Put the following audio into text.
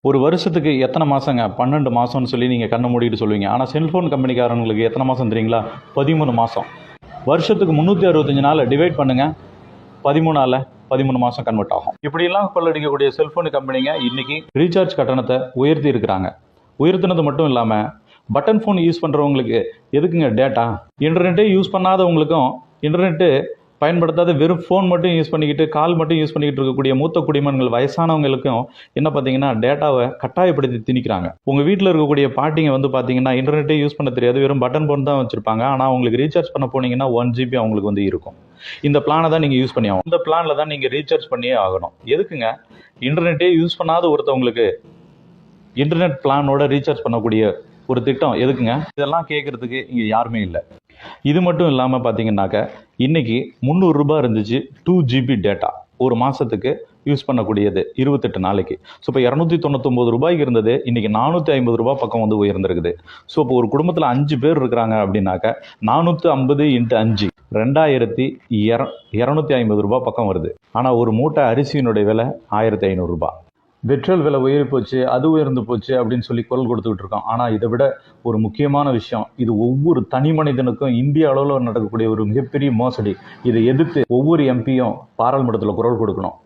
ஒரு வருஷத்துக்கு எத்தனை மாதங்க? 12 மாதம்னு சொல்லி நீங்கள் கண்ணை மூடிட்டு சொல்லுவீங்க. ஆனால் செல்ஃபோன் கம்பெனிக்காரங்களுக்கு எத்தனை மாதம் தெரியுங்களா? 13 மாதம். வருஷத்துக்கு 365 நாள் டிவைட் பண்ணுங்கள், 13ஆல் 13 மாதம் கன்வெர்ட் ஆகும். இப்படியெல்லாம் கொள்ளடிக்கக்கூடிய செல்ஃபோன் கம்பெனிங்க இன்னைக்கு ரீசார்ஜ் கட்டணத்தை உயர்த்தி இருக்கிறாங்க. உயர்த்தினது மட்டும் இல்லாமல் பட்டன் ஃபோன் யூஸ் பண்ணுறவங்களுக்கு எதுக்குங்க டேட்டா? இன்டர்நெட்டே யூஸ் பண்ணாதவங்களுக்கும் இன்டர்நெட்டு பயன்படுத்தாத வெறும் ஃபோன் மட்டும் யூஸ் பண்ணிக்கிட்டு கால் மட்டும் யூஸ் பண்ணிக்கிட்டு இருக்கக்கூடிய மூத்த குடிமகன்கள் வயசானவங்களுக்கும் என்ன பார்த்தீங்கன்னா டேட்டாவை கட்டாயப்படுத்தி திணிக்கிறாங்க. உங்கள் வீட்டில் இருக்கக்கூடிய பாட்டிங்க வந்து பார்த்தீங்கன்னா இன்டர்நெட்டே யூஸ் பண்ண தெரியாது, வெறும் பட்டன் ஃபோன் தான் வச்சுருப்பாங்க. ஆனால் அவங்களுக்கு ரீசார்ஜ் பண்ண போனீங்கன்னா 1 GB அவங்களுக்கு வந்து இருக்கும். இந்த பிளானை தான் நீங்கள் யூஸ் பண்ணி ஆகணும். இந்த பிளானில் தான் நீங்கள் ரீசார்ஜ் பண்ணியே ஆகணும். எதுக்குங்க? இன்டர்நெட்டே யூஸ் பண்ணாத ஒருத்தவங்களுக்கு இன்டர்நெட் பிளானோட ரீசார்ஜ் பண்ணக்கூடிய ஒரு திட்டம் எதுக்குங்க? இதெல்லாம் கேட்குறதுக்கு இங்கே யாருமே இல்லை. இது மட்டும் இல்லாமல் பார்த்தீங்கன்னாக்க இன்றைக்கி 300 ரூபாய் இருந்துச்சு 2 GB டேட்டா ஒரு மாதத்துக்கு யூஸ் பண்ணக்கூடியது 28 நாளைக்கு. ஸோ இப்போ 299 ரூபாய்க்கு இருந்தது, இன்றைக்கி 450 ரூபாய் பக்கம் வந்து உயர்ந்திருக்குது. ஸோ இப்போ ஒரு குடும்பத்தில் 5 பேர் இருக்கிறாங்க அப்படின்னாக்க 450 × 5 2250 ரூபாய் பக்கம் வருது. ஆனால் ஒரு மூட்டை அரிசியினுடைய விலை 1500 ரூபாய். பெட்ரோல் விலை உயர்ந்து போச்சு, அது உயர்ந்து போச்சு அப்படின்னு சொல்லி குரல் கொடுத்துக்கிட்டு இருக்கோம். ஆனால் இதை விட ஒரு முக்கியமான விஷயம், இது ஒவ்வொரு தனி மனிதனுக்கும் இந்திய அளவில் நடக்கக்கூடிய ஒரு மிகப்பெரிய மோசடி. இதை எதிர்த்து ஒவ்வொரு எம்பியும் பாராளுமன்றத்தில் குரல் கொடுக்கணும்.